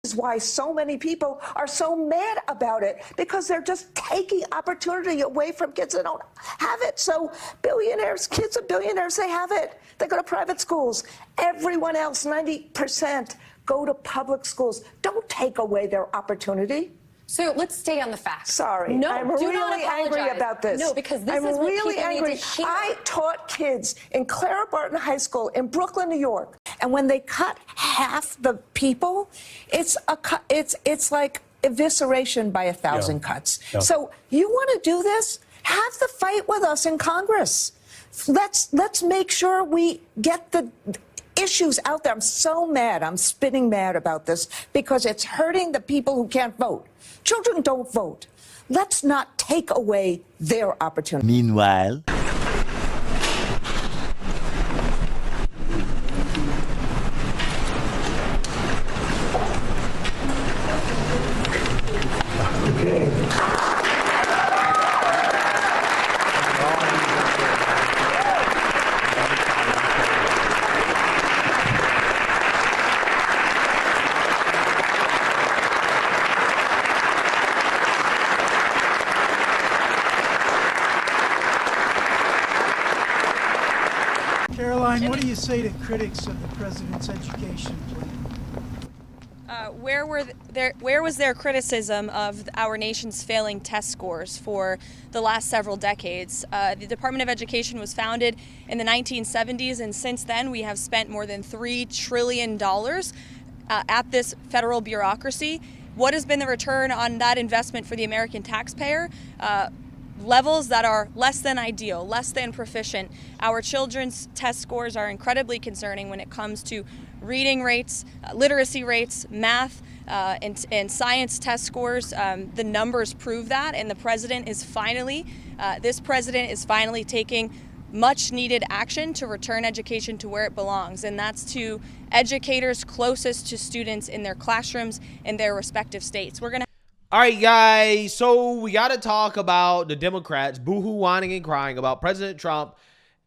is why so many people are so mad about it, because they're just taking opportunity away from kids that don't have it. So billionaires, kids of billionaires, they have it. They go to private schools. Everyone else, 90%, go to public schools. Don't take away their opportunity. So let's stay on the facts. Sorry, no, I'm really angry about this. No, because this I'm is what really people angry. need to hear. I taught kids in Clara Barton High School in Brooklyn, New York, and when they cut half the people, it's like evisceration by 1,000 cuts. Yeah. So you want to do this? Have the fight with us in Congress. Let's make sure we get the issues out there. I'm so mad. I'm spitting mad about this because it's hurting the people who can't vote. Children don't vote. Let's not take away their opportunity. Meanwhile, Caroline, what do you say to critics of the president's education plan? Where was their criticism of our nation's failing test scores for the last several decades? The Department of Education was founded in the 1970s, and since then we have spent more than $3 trillion at this federal bureaucracy. What has been the return on that investment for the American taxpayer? Levels that are less than ideal, less than proficient. Our children's test scores are incredibly concerning when it comes to reading rates, literacy rates, math, and science test scores. The numbers prove that, and the president is finally, this president is finally taking much needed action to return education to where it belongs, and that's to educators closest to students in their classrooms in their respective states. All right, guys, so we got to talk about the Democrats boohoo, whining, and crying about President Trump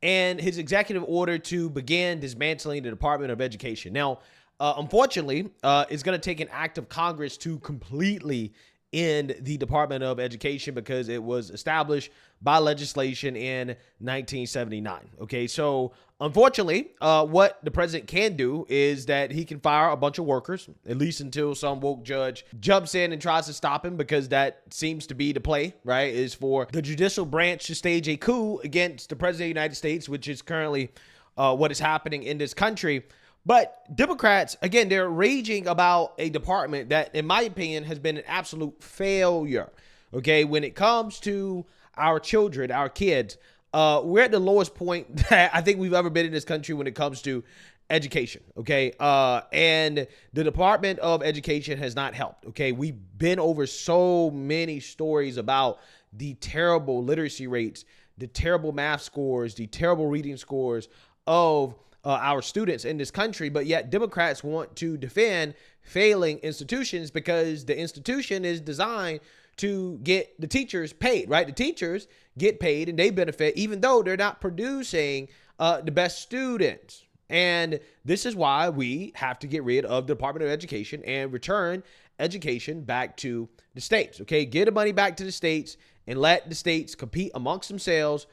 and his executive order to begin dismantling the Department of Education. Now, unfortunately, it's going to take an act of Congress to completely end the Department of Education because it was established by legislation in 1979. Okay, so unfortunately, what the president can do is that he can fire a bunch of workers, at least until some woke judge jumps in and tries to stop him, because that seems to be the play, right, is for the judicial branch to stage a coup against the president of the United States, which is currently what is happening in this country. But Democrats, again, they're raging about a department that, in my opinion, has been an absolute failure, okay, when it comes to our children, our kids. We're at the lowest point that I think we've ever been in this country when it comes to education, okay? And the Department of Education has not helped, okay? We've been over so many stories about the terrible literacy rates, the terrible math scores, the terrible reading scores of our students in this country, but yet Democrats want to defend failing institutions because the institution is designed to get the teachers paid, right? The teachers get paid and they benefit even though they're not producing the best students. And this is why we have to get rid of the Department of Education and return education back to the states, okay? Get the money back to the states and let the states compete amongst themselves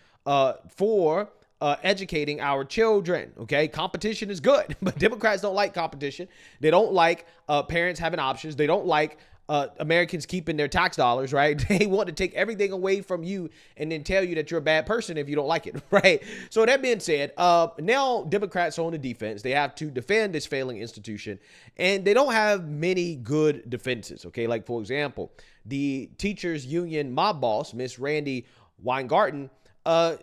for educating our children, okay? Competition is good, but Democrats don't like competition. They don't like parents having options. They don't like Americans keeping their tax dollars, right? They want to take everything away from you and then tell you that you're a bad person if you don't like it, right? So that being said, now Democrats are on the defense. They have to defend this failing institution, and they don't have many good defenses, okay? Like, for example, the teachers union mob boss, Miss Randy Weingarten,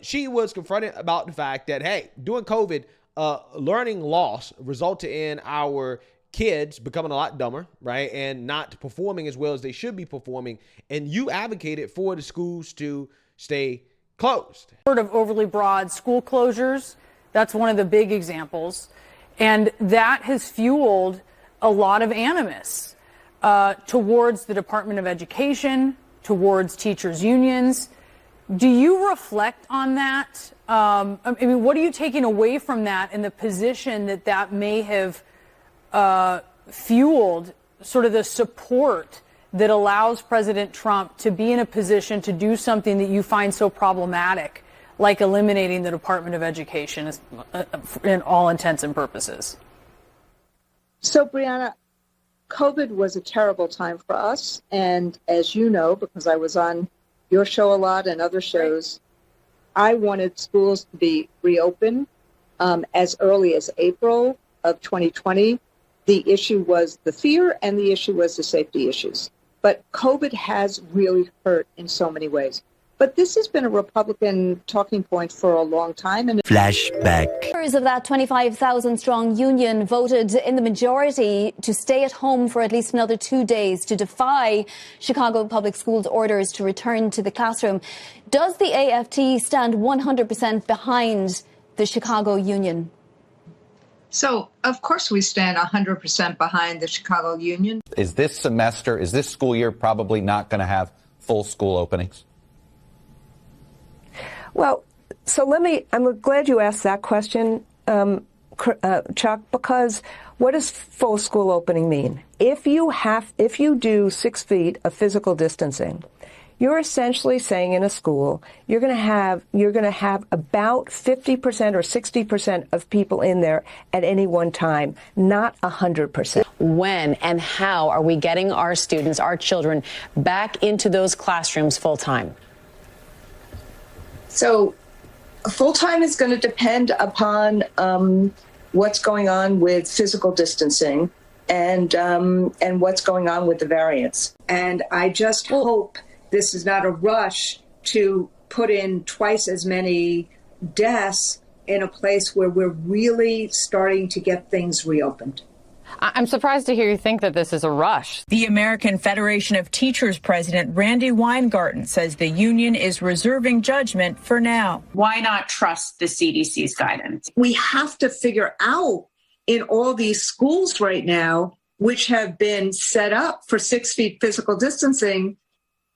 she was confronted about the fact that, hey, during COVID, learning loss resulted in our kids becoming a lot dumber, right, and not performing as well as they should be performing, and you advocated for the schools to stay closed. Sort of overly broad school closures, that's one of the big examples, and that has fueled a lot of animus towards the Department of Education, towards teachers' unions. Do you reflect on that? I mean, what are you taking away from that in the position that that may have fueled sort of the support that allows President Trump to be in a position to do something that you find so problematic, like eliminating the Department of Education in all intents and purposes? So, Brianna, COVID was a terrible time for us. And as you know, because I was on your show a lot and other shows, I wanted schools to be reopened as early as April of 2020. The issue was the fear and the issue was the safety issues. But COVID has really hurt in so many ways. But this has been a Republican talking point for a long time. And flashback. Members of that 25,000-strong union voted in the majority to stay at home for at least another 2 days to defy Chicago Public Schools' orders to return to the classroom. Does the AFT stand 100% behind the Chicago union? So, of course, we stand 100% behind the Chicago union. Is this school year probably not going to have full school openings? Well, so I'm glad you asked that question, Chuck, because what does full school opening mean? If you do 6 feet of physical distancing, you're essentially saying in a school, you're going to have about 50% or 60% of people in there at any one time, not 100%. When and how are we getting our students, our children, back into those classrooms full time? so full-time is going to depend upon what's going on with physical distancing and what's going on with the variants. And I just hope this is not a rush to put in twice as many deaths in a place where we're really starting to get things reopened. I'm surprised to hear you think that this is a rush. The American Federation of Teachers president, Randy Weingarten, says the union is reserving judgment for now. Why not trust the CDC's guidance? We have to figure out in all these schools right now, which have been set up for 6 feet physical distancing,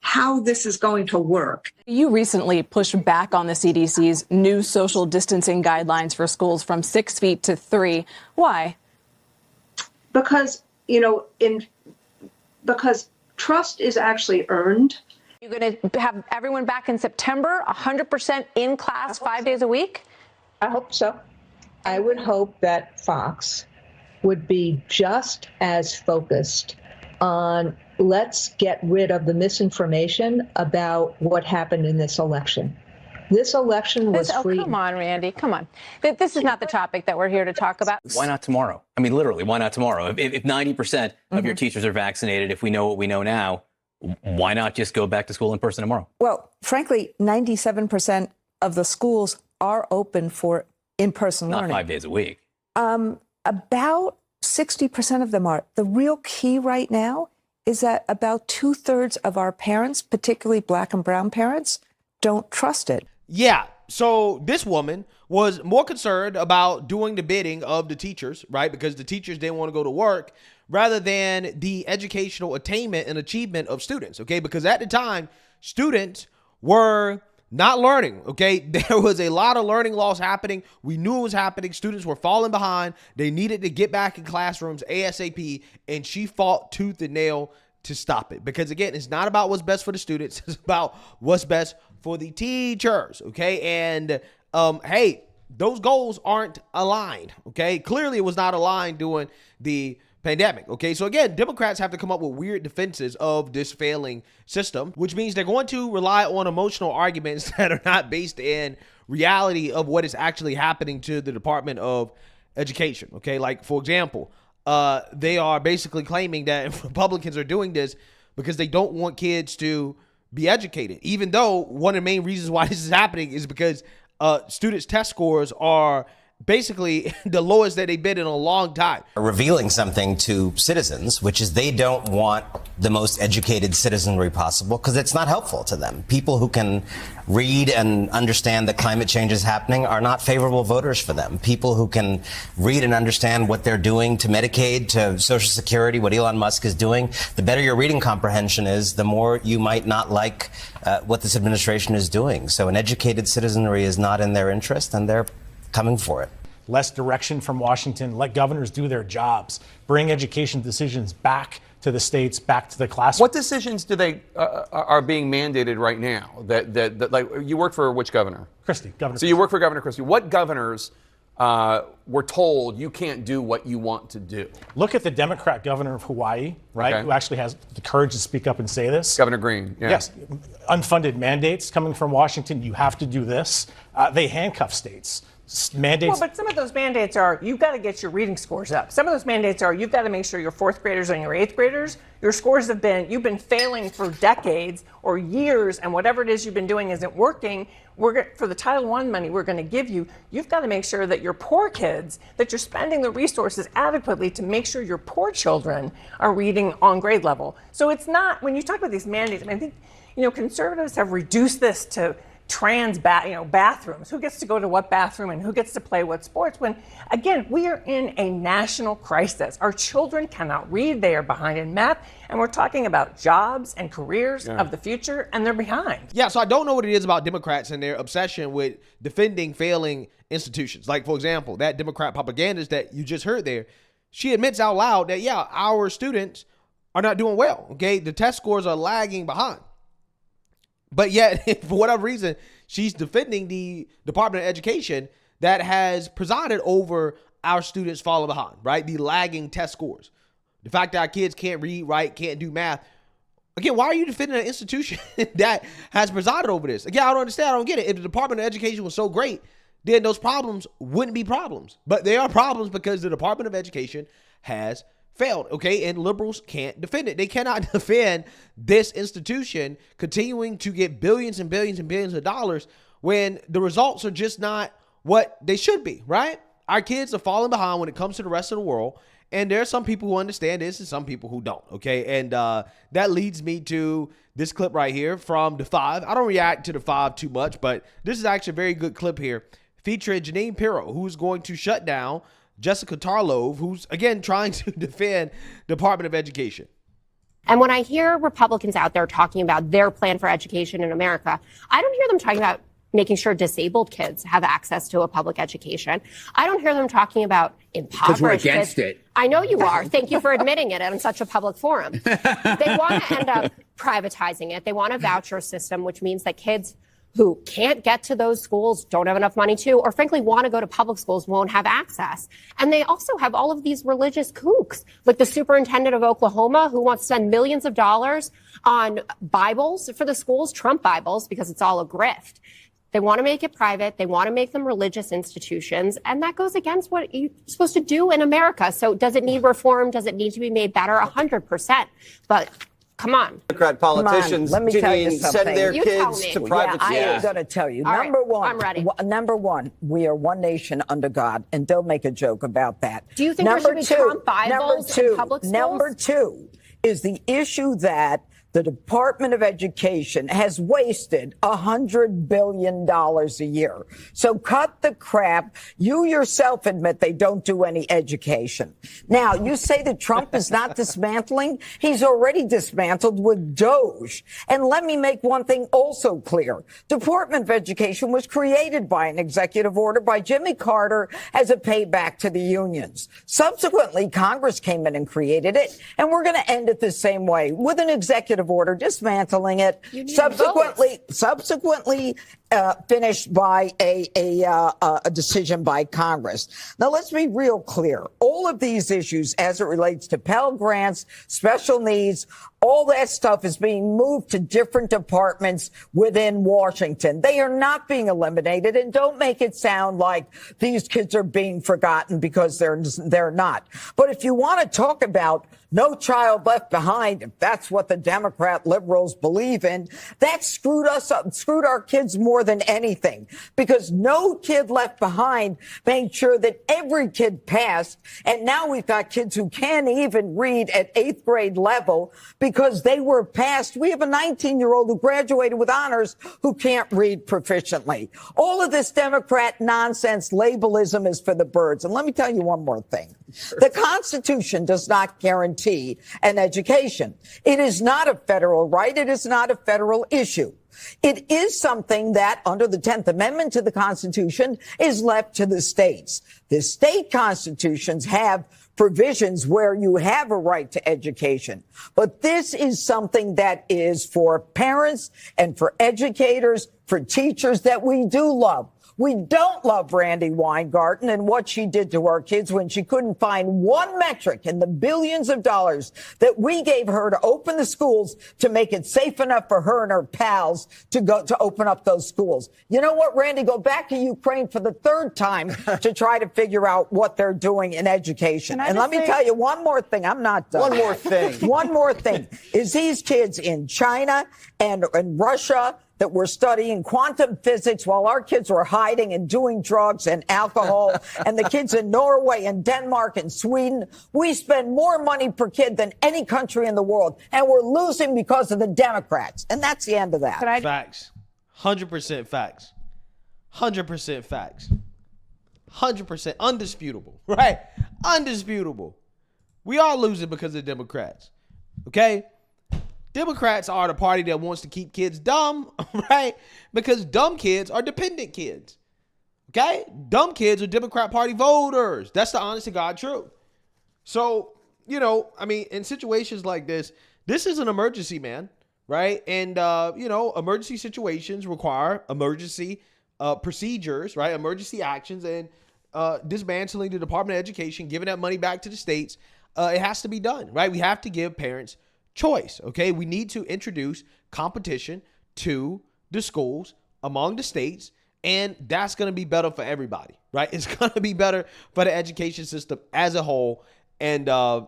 how this is going to work. You recently pushed back on the CDC's new social distancing guidelines for schools from 6 feet to 3. Why? Because, because trust is actually earned. You're going to have everyone back in September, 100% in class 5 days a week? I hope so. I would hope that Fox would be just as focused on let's get rid of the misinformation about what happened in this election. This election was free. Oh, come on, Randy. Come on. This is not the topic that we're here to talk about. Why not tomorrow? I mean, literally, why not tomorrow? If 90% of your teachers are vaccinated, if we know what we know now, why not just go back to school in person tomorrow? Well, frankly, 97% of the schools are open for in-person learning. Not 5 days a week. About 60% of them are. The real key right now is that about 2/3 of our parents, particularly Black and brown parents, don't trust it. Yeah, so this woman was more concerned about doing the bidding of the teachers, right? Because the teachers didn't want to go to work rather than the educational attainment and achievement of students, okay? Because at the time, students were not learning, okay? There was a lot of learning loss happening. We knew it was happening. Students were falling behind. They needed to get back in classrooms ASAP, and she fought tooth and nail to stop it. Because again, it's not about what's best for the students. It's about what's best for the teachers, okay? And hey, those goals aren't aligned, okay? Clearly it was not aligned during the pandemic, okay? So again, Democrats have to come up with weird defenses of this failing system, which means they're going to rely on emotional arguments that are not based in reality of what is actually happening to the Department of Education, okay? Like, for example, they are basically claiming that Republicans are doing this because they don't want kids to be educated, even though one of the main reasons why this is happening is because students' test scores are basically the lowest that they've been in a long time. Revealing something to citizens, which is they don't want the most educated citizenry possible because it's not helpful to them. People who can read and understand that climate change is happening are not favorable voters for them. People who can read and understand what they're doing to Medicaid, to Social Security, what Elon Musk is doing, the better your reading comprehension is, the more you might not like what this administration is doing. So an educated citizenry is not in their interest, and they're coming for it. Less direction from Washington. Let governors do their jobs. Bring education decisions back to the states, back to the classroom. What decisions do they are being mandated right now? That like you work for which governor? Christie, Governor. So you work for Governor Christie. What governors were told you can't do what you want to do? Look at the Democrat governor of Hawaii, right, Okay. who actually has the courage to speak up and say this. Governor Green. Yeah. Yes. Unfunded mandates coming from Washington. You have to do this. They handcuff states. Mandates. Well, but some of those mandates are you've got to get your reading scores up. Some of those mandates are you've got to make sure your fourth graders and your eighth graders, your scores you've been failing for decades or years, and whatever it is you've been doing isn't working. For the Title I money we're going to give you, you've got to make sure that your poor kids, that you're spending the resources adequately to make sure your poor children are reading on grade level. So it's not, when you talk about these mandates, I think, conservatives have reduced this to bathrooms. Who gets to go to what bathroom and who gets to play what sports? When, again, we are in a national crisis. Our children cannot read. They are behind in math. And we're talking about jobs and careers of the future, and they're behind. Yeah, so I don't know what it is about Democrats and their obsession with defending failing institutions. Like, for example, that Democrat propagandist that you just heard there, she admits out loud that, yeah, our students are not doing well, okay? The test scores are lagging behind. But yet, for whatever reason, she's defending the Department of Education that has presided over our students falling behind, right? The lagging test scores. The fact that our kids can't read, write, can't do math. Again, why are you defending an institution that has presided over this? Again, I don't understand. I don't get it. If the Department of Education was so great, then those problems wouldn't be problems. But they are problems because the Department of Education has failed, okay? And liberals can't defend it. They cannot defend this institution continuing to get billions and billions and billions of dollars when the results are just not what they should be, right? Our kids are falling behind when it comes to the rest of the world. And there are some people who understand this and some people who don't, okay? And that leads me to this clip right here from The Five. I don't react to The Five too much, but this is actually a very good clip here featuring Janine Pirro, who's going to shut down Jessica Tarlov, who's, again, trying to defend the Department of Education. And when I hear Republicans out there talking about their plan for education in America, I don't hear them talking about making sure disabled kids have access to a public education. I don't hear them talking about impoverished we're against kids. it. I know you are. Thank you for admitting it on such a public forum. They want to end up privatizing it. They want a voucher system, which means that kids who can't get to those schools, don't have enough money to, or frankly want to go to public schools, won't have access. And they also have all of these religious kooks, like the superintendent of Oklahoma who wants to spend millions of dollars on Bibles for the schools, Trump Bibles, because it's all a grift. They want to make it private. They want to make them religious institutions. And that goes against what you're supposed to do in America. So does it need reform? Does it need to be made better? 100%. But come on. Democrat politicians, Let me tell you send something. their You tell kids me. to private I am schools. going to tell you. All right, Number one, I'm ready. Number one, we are one nation under God, and don't make a joke about that. Do you think there should be Trump Bibles in public schools? Number two is the issue that the Department of Education has wasted $100 billion a year. So cut the crap. You yourself admit they don't do any education. Now, you say that Trump is not dismantling. He's already dismantled with Doge. And let me make one thing also clear. Department of Education was created by an executive order by Jimmy Carter as a payback to the unions. Subsequently, Congress came in and created it, and we're going to end it the same way with an executive order dismantling it, subsequently finished by a decision by Congress. Now, let's be real clear. All of these issues, as it relates to Pell Grants, special needs, all that stuff is being moved to different departments within Washington. They are not being eliminated, and don't make it sound like these kids are being forgotten, because they're not. But if you want to talk about no child left behind, if that's what the Democrat liberals believe in, that screwed us up, screwed our kids more than anything, because no kid left behind made sure that every kid passed. And now we've got kids who can't even read at 8th grade level because they were passed. We have a 19-year-old who graduated with honors who can't read proficiently. All of this Democrat nonsense labelism is for the birds. And let me tell you one more thing. The Constitution does not guarantee an education. It is not a federal right. It is not a federal issue. It is something that, under the 10th Amendment to the Constitution, is left to the states. The state constitutions have provisions where you have a right to education. But this is something that is for parents and for educators, for teachers that we do love. We don't love Randi Weingarten and what she did to our kids when she couldn't find one metric in the billions of dollars that we gave her to open the schools to make it safe enough for her and her pals to go to open up those schools. You know what, Randy? Go back to Ukraine for the third time to try to figure out what they're doing in education. And let me tell you one more thing. I'm not done. One more thing. One more thing is these kids in China and in Russia that were studying quantum physics while our kids were hiding and doing drugs and alcohol, and the kids in Norway and Denmark and Sweden. We spend more money per kid than any country in the world, and we're losing because of the Democrats. And that's the end of that. Facts. 100% facts. 100% facts. 100% undisputable, right? Undisputable. We are losing because of Democrats, okay? Democrats are the party that wants to keep kids dumb, right? Because dumb kids are dependent kids, okay? Dumb kids are Democrat Party voters. That's the honest to God truth. So, you know, I mean, in situations like this is an emergency, man, right? And, you know, emergency situations require emergency procedures, right? Emergency actions and dismantling the Department of Education, giving that money back to the states. It has to be done, right? We have to give parents choice, okay? We need to introduce competition to the schools among the states, and that's going to be better for everybody, right? It's going to be better for the education system as a whole. And,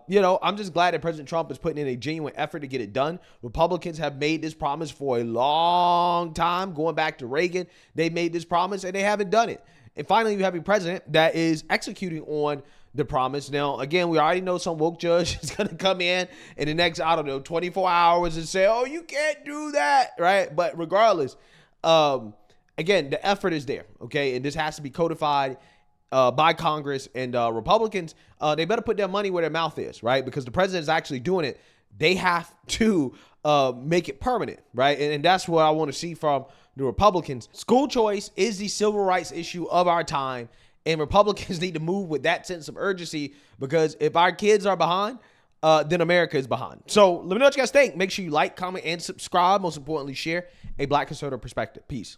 you know, I'm just glad that President Trump is putting in a genuine effort to get it done. Republicans have made this promise for a long time, going back to Reagan. They made this promise and they haven't done it. And finally, you have a president that is executing on the promise. Now, again, we already know some woke judge is going to come in the next, 24 hours and say, oh, you can't do that, right? But regardless, again, the effort is there, okay? And this has to be codified by Congress, and Republicans, they better put their money where their mouth is, right? Because the president is actually doing it. They have to make it permanent, right? And that's what I want to see from the Republicans. School choice is the civil rights issue of our time. And Republicans need to move with that sense of urgency, because if our kids are behind, then America is behind. So let me know what you guys think. Make sure you like, comment, and subscribe. Most importantly, share a Black conservative perspective. Peace.